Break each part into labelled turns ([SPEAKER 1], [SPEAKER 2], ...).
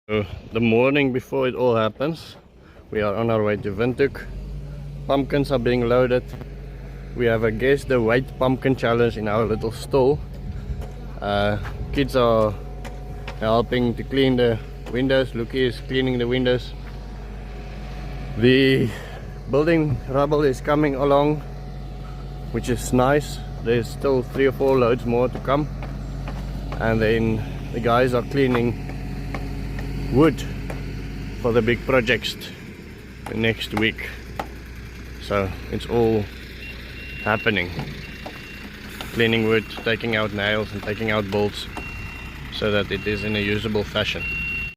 [SPEAKER 1] So the morning before it all happens, we are on our way to Windhoek. Pumpkins are being loaded. We have a guess the weight pumpkin challenge in our little stall. Kids are helping to clean the windows. Lucky is cleaning the windows. The building rubble is coming along, which is nice. There's still 3 or 4 loads more to come. And then the guys are cleaning wood for the big projects next week. So it's all happening. Cleaning wood, taking out nails and taking out bolts so that it is in a usable fashion.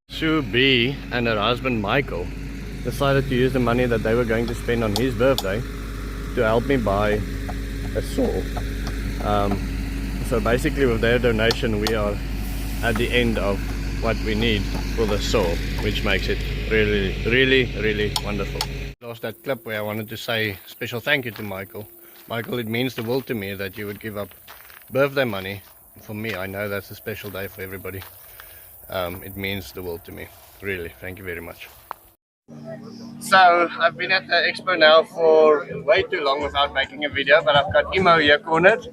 [SPEAKER 1] Sue B and her husband Michael decided to use the money that they were going to spend on his birthday to help me buy a saw. So basically with their donation we are at the end of what we need for the saw, which makes it really wonderful. Lost that clip where I wanted to say special thank you to Michael. Michael, it means the world to me that you would give up birthday money for me. I know that's a special day for everybody. It means the world to me, really. Thank you very much. So I've been at the expo now for way too long without making a video, but I've got Immo here cornered.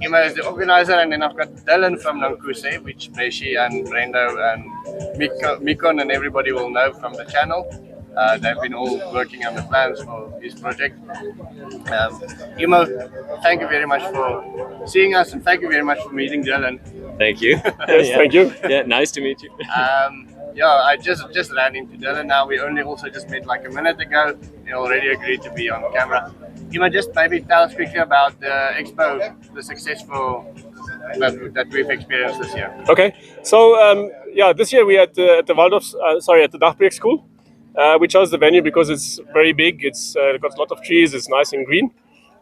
[SPEAKER 1] Immo is the organizer, and then I've got Dylan from Nankuse, which Beshy and Brendo and Mikon and everybody will know from the channel. They've been all working on the plans for this project. Immo, thank you very much for seeing us, and thank you very much for meeting Dylan.
[SPEAKER 2] Thank you.
[SPEAKER 3] Yes,
[SPEAKER 2] Yeah.
[SPEAKER 3] thank you.
[SPEAKER 2] Yeah, nice to meet you.
[SPEAKER 1] Yeah, I just ran into Dylan now. We only also just met like a minute ago. He already agreed to be on camera. You might just maybe tell us quickly about the expo, the successful that we've experienced this year.
[SPEAKER 3] Okay, so yeah, this year we at the Waldorf, at the Dachbreek School. We chose the venue because it's very big. It's got a lot of trees. It's nice and green,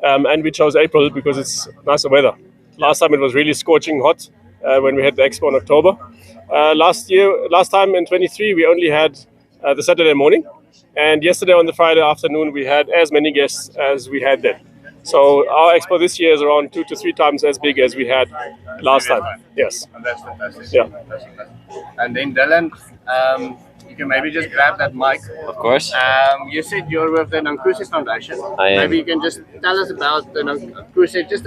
[SPEAKER 3] and we chose April because it's nicer weather. Last time it was really scorching hot when we had the expo in October. Last time in 23 we only had the Saturday morning, and yesterday on the Friday afternoon we had as many guests as we had then. So our expo this year is around 2 to 3 times as big as we had last time. Yes.
[SPEAKER 1] And that's fantastic.
[SPEAKER 3] Yeah.
[SPEAKER 1] That's fantastic. And then Dylan, you can maybe just grab that mic.
[SPEAKER 2] Of course.
[SPEAKER 1] You said you're with the Nankuse Foundation.
[SPEAKER 2] I am.
[SPEAKER 1] Maybe you can just tell us about the Nankuse, just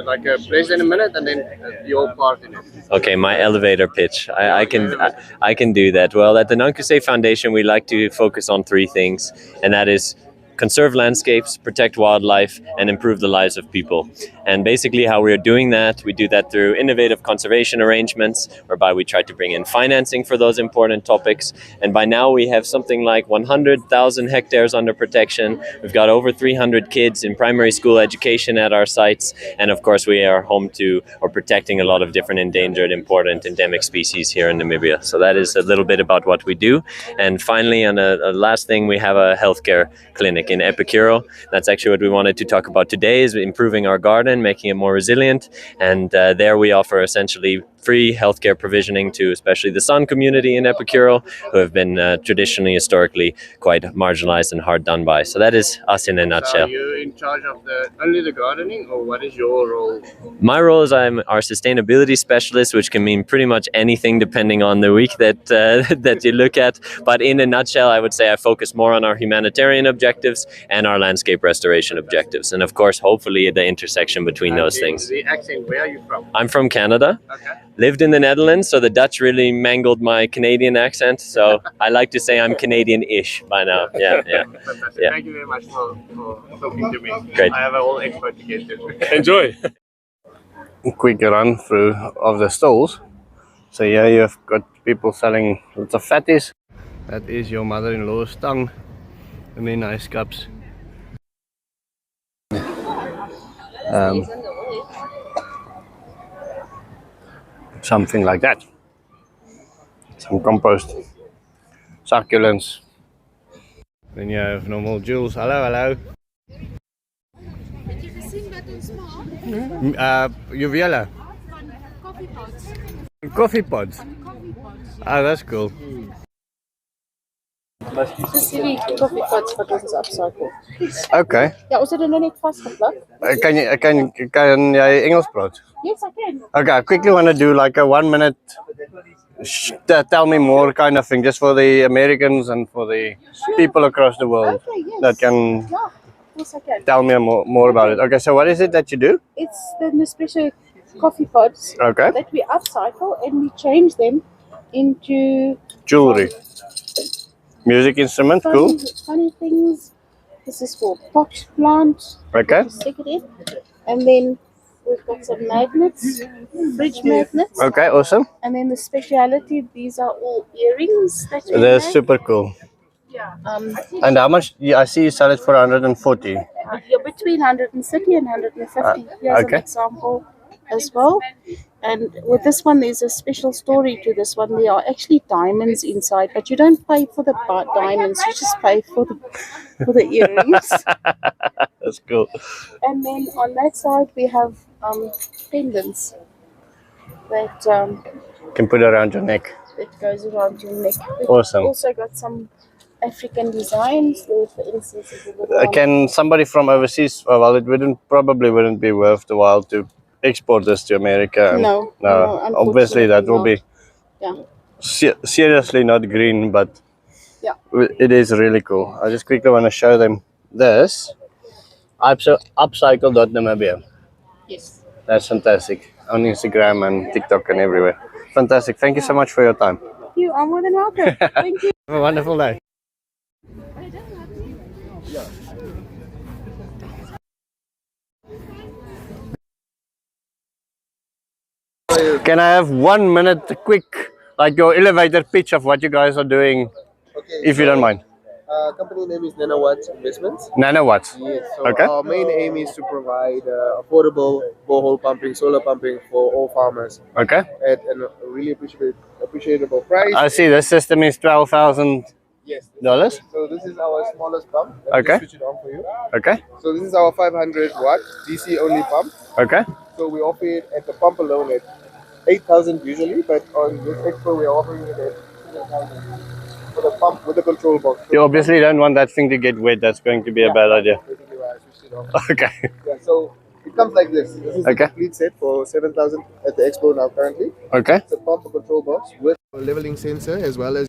[SPEAKER 1] like a place in a minute, and then your part in it.
[SPEAKER 2] Okay, my elevator pitch. I can do that. Well, at the Nankuse Foundation, we like to focus on 3 things, and that is conserve landscapes, protect wildlife, and improve the lives of people. And basically how we are doing that, we do that through innovative conservation arrangements, whereby we try to bring in financing for those important topics. And by now we have something like 100,000 hectares under protection. We've got over 300 kids in primary school education at our sites. And of course we are home to or protecting a lot of different endangered, important, endemic species here in Namibia. So that is a little bit about what we do. And finally, on a last thing, we have a healthcare clinic in Epicuro. That's actually what we wanted to talk about today, is improving our garden, making it more resilient. And there we offer essentially free healthcare provisioning to especially the San community in Epicuro, who have been traditionally, historically, quite marginalized and hard done by. So that is us in a nutshell.
[SPEAKER 1] So are you in charge of only the gardening, or what is your role?
[SPEAKER 2] My role is I'm our sustainability specialist, which can mean pretty much anything depending on the week that that you look at. But in a nutshell, I would say I focus more on our humanitarian objectives and our landscape restoration objectives. And of course, hopefully the intersection between those things.
[SPEAKER 1] The accent, where are you from?
[SPEAKER 2] I'm from Canada.
[SPEAKER 1] Okay.
[SPEAKER 2] Lived in the Netherlands, so the Dutch really mangled my Canadian accent. So I like to say I'm Canadian-ish by now. Yeah.
[SPEAKER 1] Fantastic.
[SPEAKER 2] Yeah.
[SPEAKER 1] Thank you very much for talking to me.
[SPEAKER 2] Great.
[SPEAKER 1] I have a whole expo to get to.
[SPEAKER 3] Enjoy.
[SPEAKER 1] Quick run through of the stalls. So here you've got people selling lots of fatties. That is your mother-in-law's tongue. And then nice cups. Something like that. Some compost. Succulents. Then you have normal jewels. Hello.
[SPEAKER 4] Heb je gezien wat ons maakt?
[SPEAKER 1] Juwelen.
[SPEAKER 4] Van koffiepots.
[SPEAKER 1] Coffee pods.
[SPEAKER 4] Van koffiepots.
[SPEAKER 1] Ah, that's cool.
[SPEAKER 4] Dis hierdie koffiepots wat ons upcycle.
[SPEAKER 1] Okay.
[SPEAKER 4] Ja, ons het dit nou net vasgeplak.
[SPEAKER 1] Kan jy Engels praat?
[SPEAKER 4] Yes, I can.
[SPEAKER 1] Okay, I quickly want to do like a 1 minute tell me more kind of thing, just for the Americans and for the people across the world
[SPEAKER 4] Okay, yes.
[SPEAKER 1] that can
[SPEAKER 4] Yeah, of course I can.
[SPEAKER 1] tell me more about it. Okay, so what is it that you do?
[SPEAKER 4] It's the Nespresso coffee pods
[SPEAKER 1] Okay.
[SPEAKER 4] that we upcycle and we change them into
[SPEAKER 1] Jewelry. Music instrument, cool.
[SPEAKER 4] funny things. This is for pot plant.
[SPEAKER 1] Okay.
[SPEAKER 4] To stick it in. And then we've got some magnets, fridge magnets.
[SPEAKER 1] Okay, awesome.
[SPEAKER 4] And then the speciality, these are all earrings that we
[SPEAKER 1] They're
[SPEAKER 4] make.
[SPEAKER 1] super cool.
[SPEAKER 4] Um,
[SPEAKER 1] And how much? Yeah, I see you sell it for 140.
[SPEAKER 4] You're between 130 and 150. Here's
[SPEAKER 1] okay.
[SPEAKER 4] an example as well. And with this one, there's a special story to this one. There are actually diamonds inside, but you don't pay for the diamonds. You just pay for the earrings.
[SPEAKER 1] That's cool.
[SPEAKER 4] And then on that side, we have pendants that
[SPEAKER 1] Can put it around your neck.
[SPEAKER 4] goes around your neck. We've
[SPEAKER 1] Awesome.
[SPEAKER 4] also got some African designs. There, for instance, is a little one.
[SPEAKER 1] Can somebody from overseas? Well, it probably wouldn't be worth the while to export this to America. And
[SPEAKER 4] No,
[SPEAKER 1] obviously that will be
[SPEAKER 4] Yeah.
[SPEAKER 1] seriously not green, but
[SPEAKER 4] Yeah.
[SPEAKER 1] it is really cool. I just quickly want to show them this. Upcycle.Namibia.
[SPEAKER 4] Yes.
[SPEAKER 1] That's fantastic. On Instagram and TikTok and everywhere. Fantastic. Thank you so much for your time.
[SPEAKER 4] You are more than welcome. Thank you.
[SPEAKER 1] Have a wonderful day. Can I have 1 minute, quick, like your elevator pitch of what you guys are doing,
[SPEAKER 5] Okay,
[SPEAKER 1] if you don't mind?
[SPEAKER 5] Company name is Nanowatt Investments.
[SPEAKER 1] Nanowatts.
[SPEAKER 5] Yes. So
[SPEAKER 1] Okay.
[SPEAKER 5] our main aim is to provide affordable borehole pumping, solar pumping for all farmers
[SPEAKER 1] Okay.
[SPEAKER 5] at a really appreciable price.
[SPEAKER 1] I see this system is $12,000.
[SPEAKER 5] Yes. So this is our smallest pump. Let me
[SPEAKER 1] Okay.
[SPEAKER 5] just switch it on for you.
[SPEAKER 1] Okay.
[SPEAKER 5] So this is our 500 watt DC only pump.
[SPEAKER 1] Okay.
[SPEAKER 5] So we offer it at the pump alone at 8,000 usually, but on this expo we are offering it at 7,000 for the pump with the control box.
[SPEAKER 1] You obviously don't want that thing to get wet. That's going to be a bad idea.
[SPEAKER 5] Basically why I switched it on.
[SPEAKER 1] Okay.
[SPEAKER 5] Yeah, so it comes like this. This is the
[SPEAKER 1] Okay.
[SPEAKER 5] complete set for 7,000 at the expo now currently.
[SPEAKER 1] Okay.
[SPEAKER 5] It's a pump and control box with a leveling sensor as well as.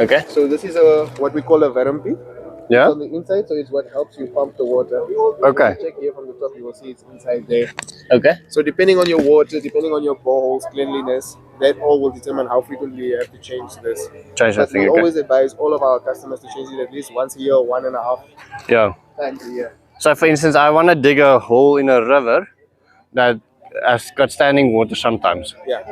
[SPEAKER 1] Okay.
[SPEAKER 5] So this is what we call a Varampi. It's
[SPEAKER 1] Yeah.
[SPEAKER 5] on the inside, so it's what helps you pump the water.
[SPEAKER 1] Okay.
[SPEAKER 5] Check here from the top, you will see it's inside there.
[SPEAKER 1] Okay.
[SPEAKER 5] So depending on your water, depending on your boreholes, cleanliness, that all will determine how frequently you have to change this.
[SPEAKER 1] Change that
[SPEAKER 5] But we
[SPEAKER 1] thing. Okay.
[SPEAKER 5] always advise all of our customers to change it at least once a year, 1.5
[SPEAKER 1] Yeah.
[SPEAKER 5] times a year.
[SPEAKER 1] So, for instance, I want to dig a hole in a river that has got standing water sometimes.
[SPEAKER 5] Yeah.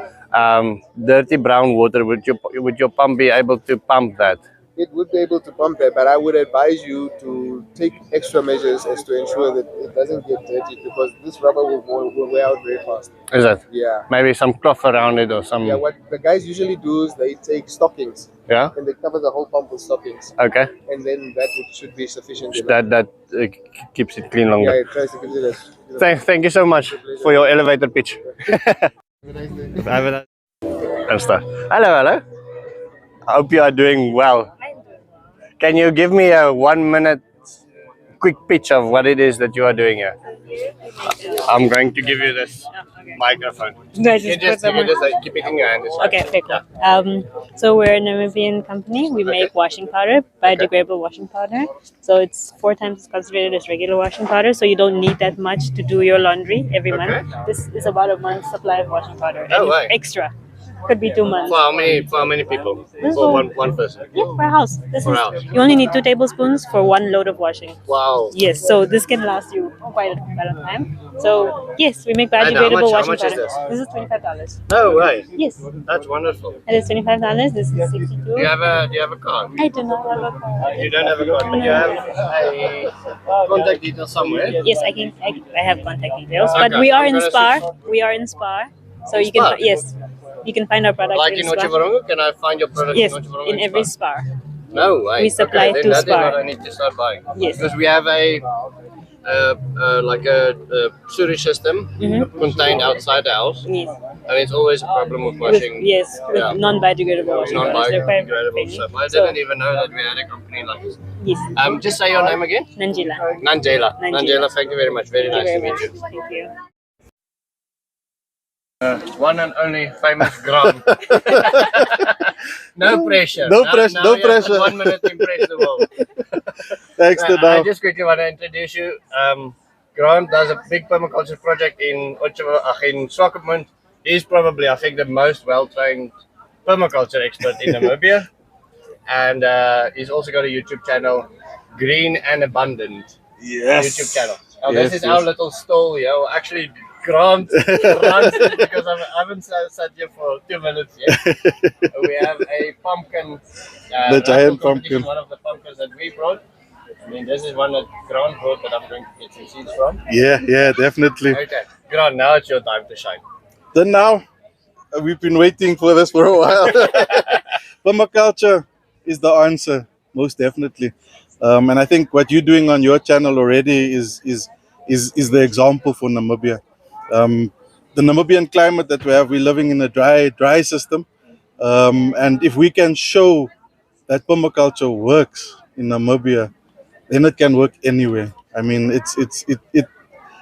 [SPEAKER 1] Dirty brown water. Would your pump be able to pump that?
[SPEAKER 5] It would be able to pump that, but I would advise you to take extra measures as to ensure that it doesn't get dirty because this rubber will wear out very fast.
[SPEAKER 1] Is it?
[SPEAKER 5] Yeah.
[SPEAKER 1] Maybe some cloth around it or some.
[SPEAKER 5] Yeah, what the guys usually do is they take stockings
[SPEAKER 1] Yeah?
[SPEAKER 5] and they cover the whole pump with stockings,
[SPEAKER 1] Okay.
[SPEAKER 5] and then that should be sufficient. enough.
[SPEAKER 1] That keeps it clean
[SPEAKER 5] Yeah,
[SPEAKER 1] longer.
[SPEAKER 5] it tries to give it a.
[SPEAKER 1] Thank you so much for your elevator pitch.
[SPEAKER 5] Have a nice day.
[SPEAKER 1] Have a nice- And stuff. Hello. I hope you are doing well. Can you give me a 1 minute quick pitch of what it is that you are doing here? I'm going to give you this microphone.
[SPEAKER 6] Do I
[SPEAKER 1] You
[SPEAKER 6] just put them on?
[SPEAKER 1] keep it in your hand.
[SPEAKER 6] Okay, cool. So we're a Namibian company. We make washing powder, biodegradable washing powder. So it's 4 times as concentrated as regular washing powder. So you don't need that much to do your laundry every month. This is about a month's supply of washing powder.
[SPEAKER 1] Oh,
[SPEAKER 6] And
[SPEAKER 1] right.
[SPEAKER 6] Extra. Could be 2 months.
[SPEAKER 1] For how many people? For one person.
[SPEAKER 6] Yeah, for a house.
[SPEAKER 1] For a house.
[SPEAKER 6] You only need 2 tablespoons for 1 load of washing.
[SPEAKER 1] Wow.
[SPEAKER 6] Yes, so this can last you quite a time. So yes, we make
[SPEAKER 1] And how
[SPEAKER 6] biodegradable
[SPEAKER 1] much
[SPEAKER 6] washing
[SPEAKER 1] is
[SPEAKER 6] powder.
[SPEAKER 1] this?
[SPEAKER 6] This is $25.
[SPEAKER 1] No way.
[SPEAKER 6] Yes,
[SPEAKER 1] That's wonderful.
[SPEAKER 6] it is $25. This is 62.
[SPEAKER 1] Do you have a card?
[SPEAKER 6] I do not have a card.
[SPEAKER 1] You don't have a card, but you have a contact details somewhere.
[SPEAKER 6] Yes, I have contact details, but
[SPEAKER 1] Okay,
[SPEAKER 6] we are
[SPEAKER 1] I'm
[SPEAKER 6] in
[SPEAKER 1] gonna
[SPEAKER 6] Spar.
[SPEAKER 1] switch.
[SPEAKER 6] We are in Spar, so you
[SPEAKER 1] Spar?
[SPEAKER 6] can you can find our product
[SPEAKER 1] Like
[SPEAKER 6] in
[SPEAKER 1] in
[SPEAKER 6] Spar.
[SPEAKER 1] Wetjivarongo, can I find your product
[SPEAKER 6] Yes,
[SPEAKER 1] in Wetjivarongo?
[SPEAKER 6] in every Spar.
[SPEAKER 1] No way.
[SPEAKER 6] We supply
[SPEAKER 1] okay,
[SPEAKER 6] to
[SPEAKER 1] then that is
[SPEAKER 6] Spar.
[SPEAKER 1] what I need to start buying.
[SPEAKER 6] Yes.
[SPEAKER 1] Because we have a sewage system contained outside the house,
[SPEAKER 6] Yes,
[SPEAKER 1] and it's always a problem with washing.
[SPEAKER 6] with
[SPEAKER 1] Yeah.
[SPEAKER 6] non-biodegradable washing powders. They're quite
[SPEAKER 1] Non-biodegradable
[SPEAKER 6] friendly.
[SPEAKER 1] stuff. I
[SPEAKER 6] So,
[SPEAKER 1] didn't even know that we had a company like this.
[SPEAKER 6] yes,
[SPEAKER 1] Just say your name again.
[SPEAKER 6] Nanjila.
[SPEAKER 1] Nanjela.
[SPEAKER 6] Nanjela.
[SPEAKER 1] Nanjela, thank you very much. Very
[SPEAKER 6] Thank
[SPEAKER 1] nice
[SPEAKER 6] you
[SPEAKER 1] to
[SPEAKER 6] very
[SPEAKER 1] meet
[SPEAKER 6] much.
[SPEAKER 1] you.
[SPEAKER 6] Thank you.
[SPEAKER 1] One and only famous Grant. No pressure.
[SPEAKER 7] No pressure. No
[SPEAKER 1] you have
[SPEAKER 7] pressure.
[SPEAKER 1] 1 minute to impress the world.
[SPEAKER 7] Thanks to
[SPEAKER 1] I
[SPEAKER 7] now.
[SPEAKER 1] just quickly want to introduce you. Grant does a big permaculture project in Swakopmund. He's probably, I think, the most well-trained permaculture expert in Namibia. And he's also got a YouTube channel, Green and Abundant.
[SPEAKER 7] Yes.
[SPEAKER 1] YouTube channel. Oh,
[SPEAKER 7] Yes,
[SPEAKER 1] this is
[SPEAKER 7] yes.
[SPEAKER 1] our little stall, yo. Actually, Grant runs it because I haven't sat here for 2 minutes yet. We have a pumpkin.
[SPEAKER 7] The giant
[SPEAKER 1] raffle competition,
[SPEAKER 7] pumpkin.
[SPEAKER 1] One of the pumpkins that we brought. I mean, this is one that Grant brought that I'm going to get some seeds from.
[SPEAKER 7] Yeah, definitely.
[SPEAKER 1] Okay, Grant, now it's your time to shine.
[SPEAKER 7] Then now, we've been waiting for this for a while. Permaculture is the answer, most definitely. And I think what you're doing on your channel already is the example for Namibia. The Namibian climate that we have, we're living in a dry system. And if we can show that permaculture works in Namibia, then it can work anywhere. I mean,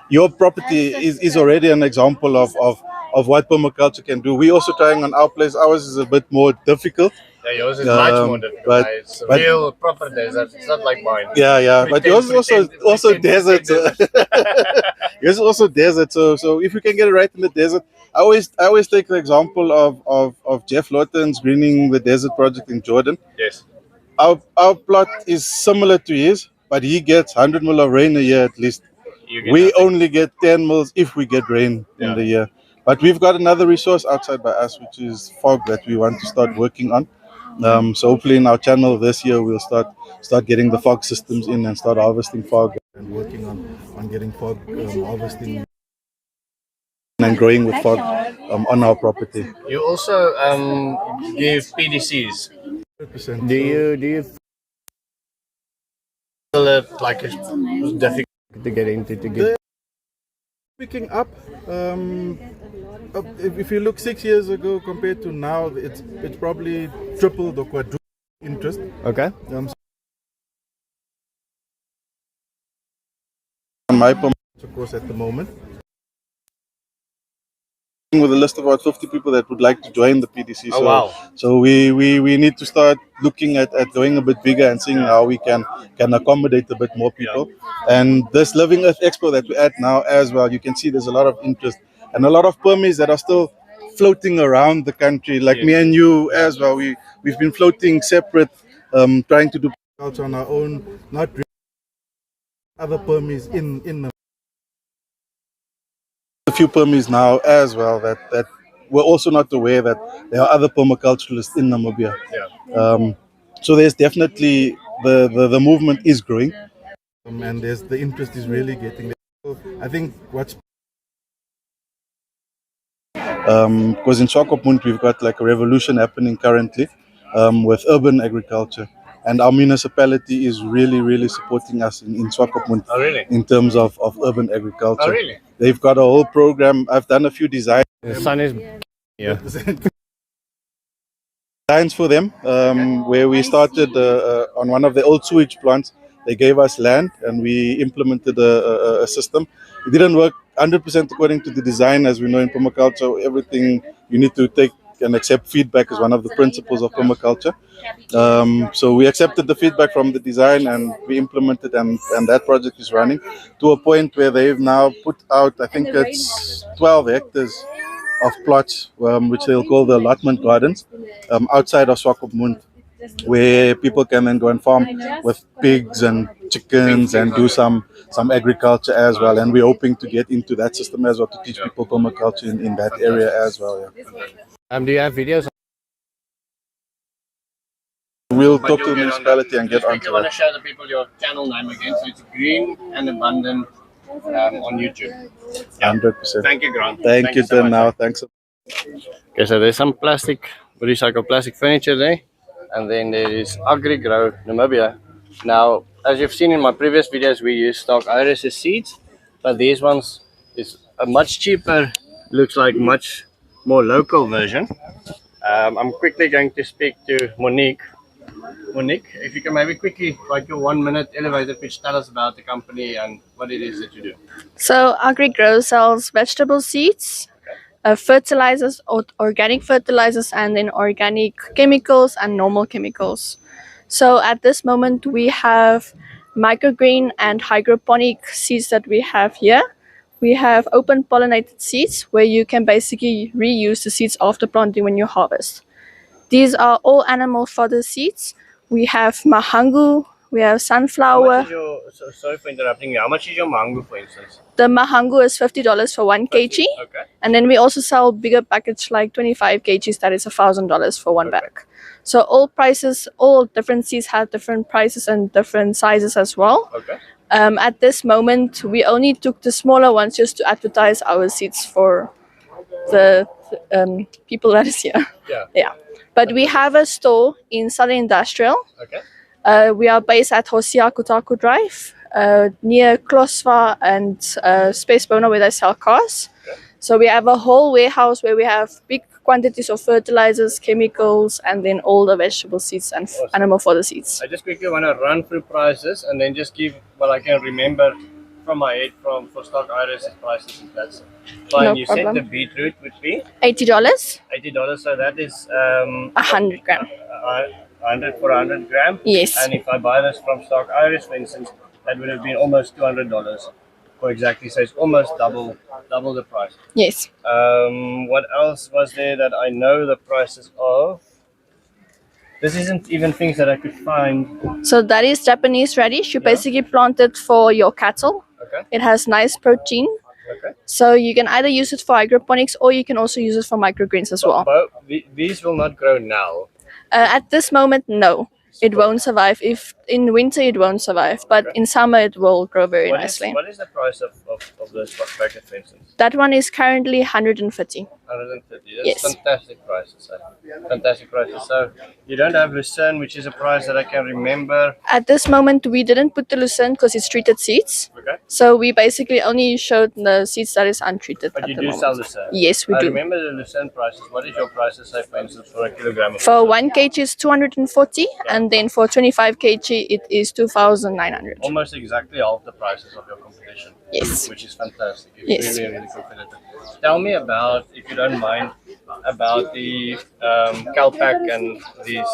[SPEAKER 7] your property is already an example of what permaculture can do. We're also trying on our place. Ours is a bit more difficult.
[SPEAKER 1] Yeah, yours is much more difficult.
[SPEAKER 7] but-
[SPEAKER 1] It's a real proper desert. It's not like mine.
[SPEAKER 7] Yeah. But yours is also
[SPEAKER 1] Pretend
[SPEAKER 7] desert.
[SPEAKER 1] desert.
[SPEAKER 7] Yours is also desert. So if you can get it right in the desert, I always take the example of Jeff Lawton's Greening the Desert project in Jordan.
[SPEAKER 1] Yes.
[SPEAKER 7] Our plot is similar to his, but he gets 100 mil of rain a year at least.
[SPEAKER 1] You get
[SPEAKER 7] We
[SPEAKER 1] nothing.
[SPEAKER 7] only get 10 mils if we get rain in the year. But we've got another resource outside by us, which is fog that we want to start working on. So hopefully in our channel this year we'll start getting the fog systems in and start harvesting fog and working on getting fog harvesting and growing with fog on our property.
[SPEAKER 1] You also give PDCs.
[SPEAKER 7] 100%.
[SPEAKER 1] Do you feel it like it's difficult to get into to get?
[SPEAKER 7] Picking up. If you look 6 years ago compared to now, it's probably tripled or quadrupled interest.
[SPEAKER 1] Okay.
[SPEAKER 7] On my permaculture course at the moment, with a list of about 50 people that would like to join the PDC.
[SPEAKER 1] Oh, wow.
[SPEAKER 7] So we need to start looking at going a bit bigger and seeing how we can accommodate a bit more people. And this Living Earth Expo that we're at now as well, you can see there's a lot of interest and a lot of permits that are still floating around the country, like me and you as well. We've been floating separate, trying to do culture on our own, not really other permits in the a few permits now as well that we're also not aware that there are other permaculturalists in Namibia. So there's definitely the movement is growing, and the interest is really getting there. So I think what's because in Swakopmund we've got like a revolution happening currently with urban agriculture. And our municipality is really supporting us in Swakopmund.
[SPEAKER 1] Oh, really?
[SPEAKER 7] In terms of urban agriculture.
[SPEAKER 1] Oh, really?
[SPEAKER 7] They've got a whole program. I've done a few designs.
[SPEAKER 1] The sun is. Yeah.
[SPEAKER 7] Designs for them, where we started on one of the old sewage plants. They gave us land and we implemented a system. It didn't work 100% according to the design. As we know in permaculture, everything you need to take and accept feedback is one of the principles of permaculture. So we accepted the feedback from the design and we implemented, and that project is running to a point where they've now put out, I think it's 12 hectares of plots, which they'll call the allotment gardens, outside of Swakopmund, where people can then go and farm with pigs and chickens and do some agriculture as well. And we're hoping to get into that system as well to teach people permaculture in that area as well. Yeah.
[SPEAKER 1] Do you have videos?
[SPEAKER 7] We'll talk to the municipality and get
[SPEAKER 1] I
[SPEAKER 7] onto
[SPEAKER 1] want to
[SPEAKER 7] that.
[SPEAKER 1] show the people your channel name again. So it's Green and Abundant on YouTube.
[SPEAKER 7] 100%.
[SPEAKER 1] Thank you, Grant.
[SPEAKER 7] Thank you,
[SPEAKER 1] so much.
[SPEAKER 7] now. Thanks.
[SPEAKER 1] Okay, so there's some recycled plastic furniture there. And then there is AgriGrow Namibia. Now, as you've seen in my previous videos, we use stock iris seeds. But these ones is a much cheaper, looks like much more local version. I'm quickly going to speak to Monique. Monique, if you can maybe quickly, like your 1 minute elevator pitch, tell us about the company and what it is that you do.
[SPEAKER 8] So AgriGrow sells vegetable seeds. fertilizers, organic fertilizers, and then organic chemicals and normal chemicals. So at this moment we have microgreen and hydroponic seeds that we have here. We have open pollinated seeds where you can basically reuse the seeds after planting when you harvest. These are all animal fodder seeds. We have mahangu, we have sunflower.
[SPEAKER 1] Sorry for interrupting you. How much is your mango, for instance?
[SPEAKER 8] The mahangu is $50 for 1 kg.
[SPEAKER 1] Okay.
[SPEAKER 8] And then we also sell bigger package like 25 kgs, that is $1,000 for one bag. So all prices, all different seeds have different prices and different sizes as well.
[SPEAKER 1] Okay.
[SPEAKER 8] At this moment, we only took the smaller ones just to advertise our seeds for the people that is here.
[SPEAKER 1] Yeah.
[SPEAKER 8] But we have a store in Southern Industrial.
[SPEAKER 1] Okay.
[SPEAKER 8] We are based at Hosea Kutaku Drive, near Klosva and Space Bona, where they sell cars.
[SPEAKER 1] Okay.
[SPEAKER 8] So we have a whole warehouse where we have big quantities of fertilizers, chemicals, and then all the vegetable seeds and animal fodder seeds.
[SPEAKER 1] I just quickly want to run through prices and then just give what I can remember from my head for stock iris prices and that's fine.
[SPEAKER 8] No
[SPEAKER 1] You
[SPEAKER 8] problem.
[SPEAKER 1] said the beetroot would be
[SPEAKER 8] $80.
[SPEAKER 1] $80, so that is
[SPEAKER 8] 100 gram.
[SPEAKER 1] 100 for 100 gram.
[SPEAKER 8] Yes.
[SPEAKER 1] And if I buy this from stock iris, for instance, that would have been almost $200 for exactly. So it's almost double the price.
[SPEAKER 8] Yes.
[SPEAKER 1] What else was there that I know the prices of? This isn't even things that I could find.
[SPEAKER 8] So that is Japanese radish. You basically plant it for your cattle.
[SPEAKER 1] Okay.
[SPEAKER 8] It has nice protein.
[SPEAKER 1] Okay.
[SPEAKER 8] So you can either use it for hydroponics or you can also use it for microgreens as well.
[SPEAKER 1] But these will not grow now.
[SPEAKER 8] At this moment, no. It won't survive. If in winter it won't survive, but in summer it will grow very nicely.
[SPEAKER 1] What is the price of this packet, for instance?
[SPEAKER 8] That one is currently 150.
[SPEAKER 1] 150. That's
[SPEAKER 8] Yes.
[SPEAKER 1] fantastic prices. Fantastic prices. So you don't have Lucerne, which is a price that I can remember.
[SPEAKER 8] At this moment, we didn't put the Lucerne because it's treated seeds.
[SPEAKER 1] Okay.
[SPEAKER 8] So we basically only showed the seeds that is untreated.
[SPEAKER 1] But
[SPEAKER 8] at
[SPEAKER 1] you
[SPEAKER 8] the
[SPEAKER 1] do
[SPEAKER 8] moment.
[SPEAKER 1] sell Lucerne.
[SPEAKER 8] Yes, we
[SPEAKER 1] I
[SPEAKER 8] do.
[SPEAKER 1] remember the Lucerne prices. What is your prices, say, for instance, for a kilogram of
[SPEAKER 8] For
[SPEAKER 1] Lucerne?
[SPEAKER 8] 1 kg is 240, and then for 25 kg it is 2,900.
[SPEAKER 1] Almost exactly half the prices of your competition.
[SPEAKER 8] Yes.
[SPEAKER 1] Which is fantastic. It's
[SPEAKER 8] Yes.
[SPEAKER 1] really, really competitive. Tell me about, if you don't mind, about the Calpac and these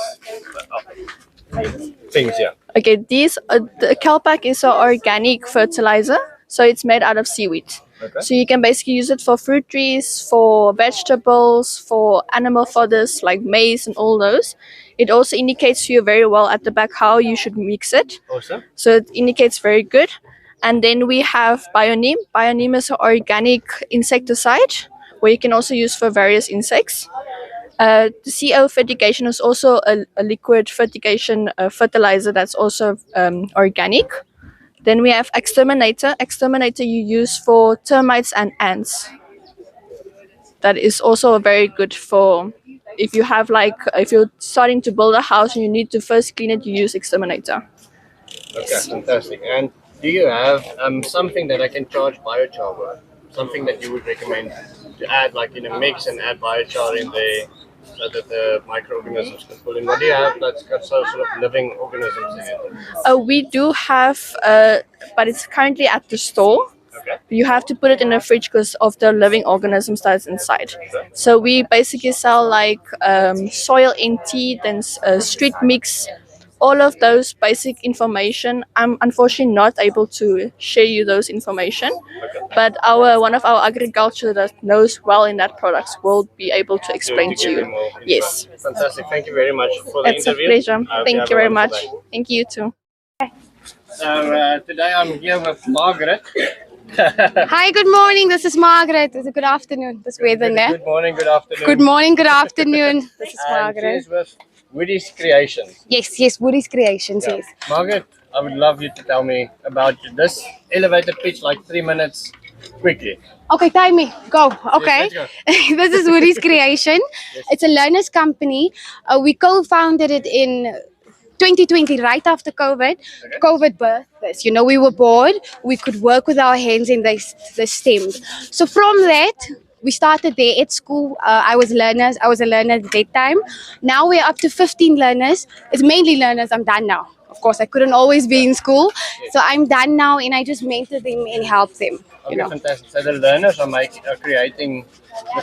[SPEAKER 1] things here.
[SPEAKER 8] Okay, the Calpac is an organic fertilizer, so it's made out of seaweed.
[SPEAKER 1] Okay.
[SPEAKER 8] So you can basically use it for fruit trees, for vegetables, for animal fodders like maize and all those. It also indicates to you very well at the back how you should mix it.
[SPEAKER 1] Awesome.
[SPEAKER 8] So it indicates very good. And then we have Bioneem. Bioneem is an organic insecticide where you can also use for various insects. The CO fertigation is also a liquid fertigation fertilizer that's also organic. Then we have Exterminator. Exterminator you use for termites and ants. That is also very good for if you have if you're starting to build a house and you need to first clean it, you use Exterminator.
[SPEAKER 1] Okay, fantastic. And do you have something that I can charge biochar with? Something that you would recommend to add like in a mix and add biochar in there so that the microorganisms can pull in? What do you have that's got sort of living organisms in it?
[SPEAKER 8] We do have, but it's currently at the store.
[SPEAKER 1] Okay.
[SPEAKER 8] You have to put it in the fridge because of the living organisms that's inside. So we basically sell like soil NT, then street mix, all of those basic information. I'm unfortunately not able to share you those information, but one of our agriculture that knows well in that products will be able to explain to you. Yes.
[SPEAKER 1] Fantastic. Thank you very much for the
[SPEAKER 8] It's a
[SPEAKER 1] interview.
[SPEAKER 8] pleasure.
[SPEAKER 1] I hope
[SPEAKER 8] Thank
[SPEAKER 1] have
[SPEAKER 8] you
[SPEAKER 1] a
[SPEAKER 8] very
[SPEAKER 1] wonderful
[SPEAKER 8] much.
[SPEAKER 1] day.
[SPEAKER 8] Thank you too.
[SPEAKER 1] So today I'm here with Margaret.
[SPEAKER 9] Hi, good morning. This is Margaret. It's a good afternoon. This weather, ne?
[SPEAKER 1] Good morning, good afternoon.
[SPEAKER 9] Good morning, good afternoon. This is Margaret.
[SPEAKER 1] She's with Woody's Creations.
[SPEAKER 9] Yes, Woody's Creations,
[SPEAKER 1] Yeah.
[SPEAKER 9] yes.
[SPEAKER 1] Margaret, I would love you to tell me about this elevator pitch, like 3 minutes, quickly.
[SPEAKER 9] Okay, time me. Go. Okay.
[SPEAKER 1] Yes, let's go.
[SPEAKER 9] This is Woody's Creation. It's a learners company. We co-founded it in 2020, right after COVID. COVID birthed us. You know, we were bored. We could work with our hands in the STEM. So from that, we started there at school. I was a learner at that time. Now we're up to 15 learners. It's mainly learners. I'm done now. Of course, I couldn't always be in school. So I'm done now and I just mentor them and help them.
[SPEAKER 1] Okay,
[SPEAKER 9] know.
[SPEAKER 1] fantastic. So the learners are creating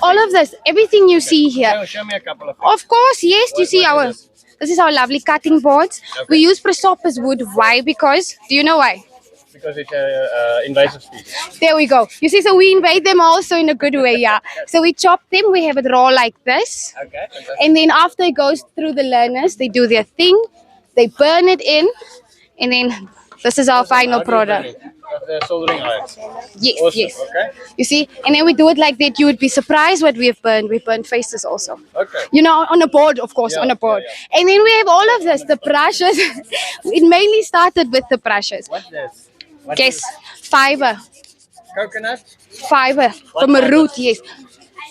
[SPEAKER 9] All of this, everything you see here.
[SPEAKER 1] Show me a couple of
[SPEAKER 9] Of course, yes. You see
[SPEAKER 1] what is
[SPEAKER 9] this is our lovely cutting boards. We use Prosopis wood. Why? Because, do you know why?
[SPEAKER 1] because it's an invasive species.
[SPEAKER 9] There we go. You see, so we invade them also in a good way, yeah. So we chop them, we have it raw like this.
[SPEAKER 1] Okay, fantastic.
[SPEAKER 9] And then after it goes through the learners, they do their thing, they burn it in, and then this is our final product.
[SPEAKER 1] The soldering irons.
[SPEAKER 9] Yes,
[SPEAKER 1] Awesome.
[SPEAKER 9] yes.
[SPEAKER 1] Okay.
[SPEAKER 9] You see, and then we do it like that. You would be surprised what we have burned. We burned faces also.
[SPEAKER 1] Okay.
[SPEAKER 9] You know, on a board, of course,
[SPEAKER 1] Yeah,
[SPEAKER 9] on a board.
[SPEAKER 1] yeah.
[SPEAKER 9] And then we have all of this, the brushes. It mainly started with the brushes.
[SPEAKER 1] What's this?
[SPEAKER 9] Guess, fiber.
[SPEAKER 1] Coconut?
[SPEAKER 9] Fiber from a root, yes.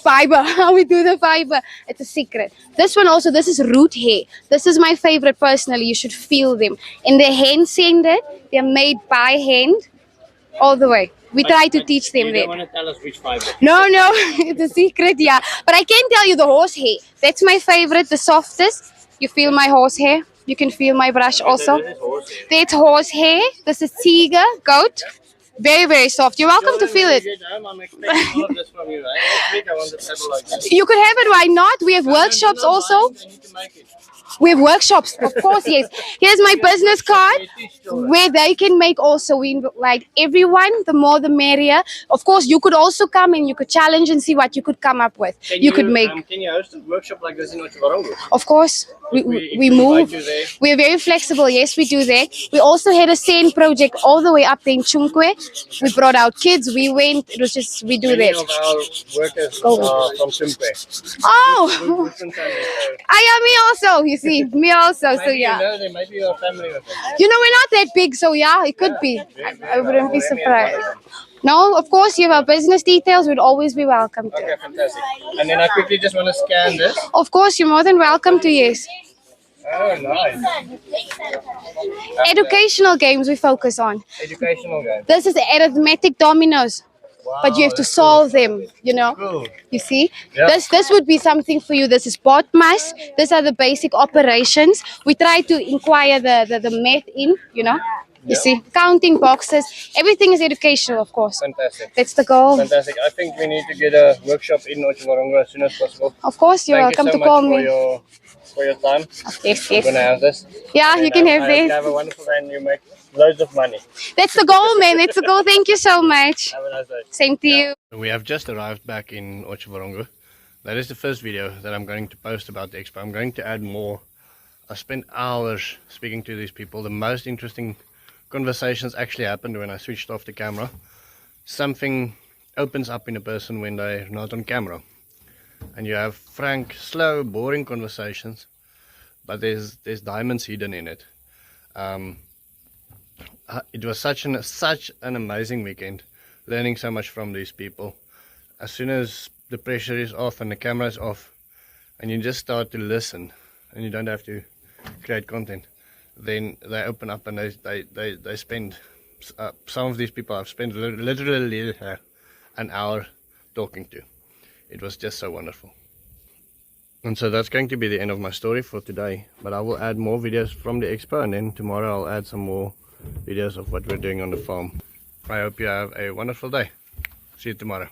[SPEAKER 9] Fiber, how we do the fiber. It's a secret. This one also, this is root hair. This is my favorite personally. You should feel them. And they're hand sanded. They're made by hand all the way. We try to teach them
[SPEAKER 1] You
[SPEAKER 9] that.
[SPEAKER 1] don't want to tell us which fiber.
[SPEAKER 9] No, it's a secret, yeah. But I can tell you the horse hair. That's my favorite, the softest. You feel my horse hair. You can feel my brush also. That's horse hair. This is tiger, goat. Very, very soft. You're welcome to feel it.
[SPEAKER 1] I'm expecting all of this from you. Next week I want the pebble like this.
[SPEAKER 9] You could have it, why not? We have workshops also.
[SPEAKER 1] I need to make it.
[SPEAKER 9] We have workshops, of course, yes. Here's my business card where they can make also. We like everyone, the more the merrier. Of course, you could also come and you could challenge and see what you could come up with. You could make.
[SPEAKER 1] Can you host a workshop like this in Otjiwarongo?
[SPEAKER 9] Of course, we move.
[SPEAKER 1] invite you there.
[SPEAKER 9] We're very flexible. Yes, we do that. We also had a sand project all the way up there in Chunkwe. We brought out kids. We went. It was just we do
[SPEAKER 1] Many
[SPEAKER 9] that.
[SPEAKER 1] of our workers
[SPEAKER 9] Go.
[SPEAKER 1] are from Sumpe.
[SPEAKER 9] Oh, I am me also. You see, me also. So
[SPEAKER 1] Maybe
[SPEAKER 9] yeah.
[SPEAKER 1] you know, they might be your family with them.
[SPEAKER 9] You know, we're not that big, so yeah, it could be. I wouldn't be surprised. No, of course, you have our business details. We'd always be welcome to.
[SPEAKER 1] Okay, fantastic. And then I quickly just want to scan this.
[SPEAKER 9] Of course, you're more than welcome to, yes.
[SPEAKER 1] Oh, nice.
[SPEAKER 9] Educational games we focus on.
[SPEAKER 1] Educational game.
[SPEAKER 9] This is arithmetic dominoes, but you have to solve them, you know.
[SPEAKER 1] Cool.
[SPEAKER 9] You see,
[SPEAKER 1] Yeah.
[SPEAKER 9] this would be something for you. This is potmas. These are the basic operations. We try to inquire the math in, you know. You see, counting boxes. Everything is educational, of course.
[SPEAKER 1] Fantastic.
[SPEAKER 9] That's the goal.
[SPEAKER 1] Fantastic. I think we need to get a workshop in Otjiwarongo as soon as possible.
[SPEAKER 9] Of course, you're
[SPEAKER 1] Thank
[SPEAKER 9] welcome
[SPEAKER 1] you so
[SPEAKER 9] to call
[SPEAKER 1] much
[SPEAKER 9] me.
[SPEAKER 1] for your time.
[SPEAKER 9] Yes,
[SPEAKER 1] I'm
[SPEAKER 9] yes.
[SPEAKER 1] gonna have this.
[SPEAKER 9] Yeah,
[SPEAKER 1] And
[SPEAKER 9] you can have
[SPEAKER 1] I hope you
[SPEAKER 9] this.
[SPEAKER 1] have a wonderful day and you make loads of money.
[SPEAKER 9] That's the goal, man. That's the goal. Thank you so much.
[SPEAKER 1] Have a nice day.
[SPEAKER 9] Same to you.
[SPEAKER 1] We have just arrived back in Otjiwarongo. That is the first video that I'm going to post about the expo. I'm going to add more. I spent hours speaking to these people. The most interesting conversations actually happened when I switched off the camera. Something opens up in a person when they're not on camera. And you have frank, slow, boring conversations, but there's diamonds hidden in it. It was such an amazing weekend, learning so much from these people. As soon as the pressure is off and the camera is off, and you just start to listen, and you don't have to create content, then they open up and they spend. Some of these people I've spent literally an hour talking to. It was just so wonderful. And so that's going to be the end of my story for today. But I will add more videos from the expo, and then tomorrow I'll add some more videos of what we're doing on the farm. I hope you have a wonderful day. See you tomorrow.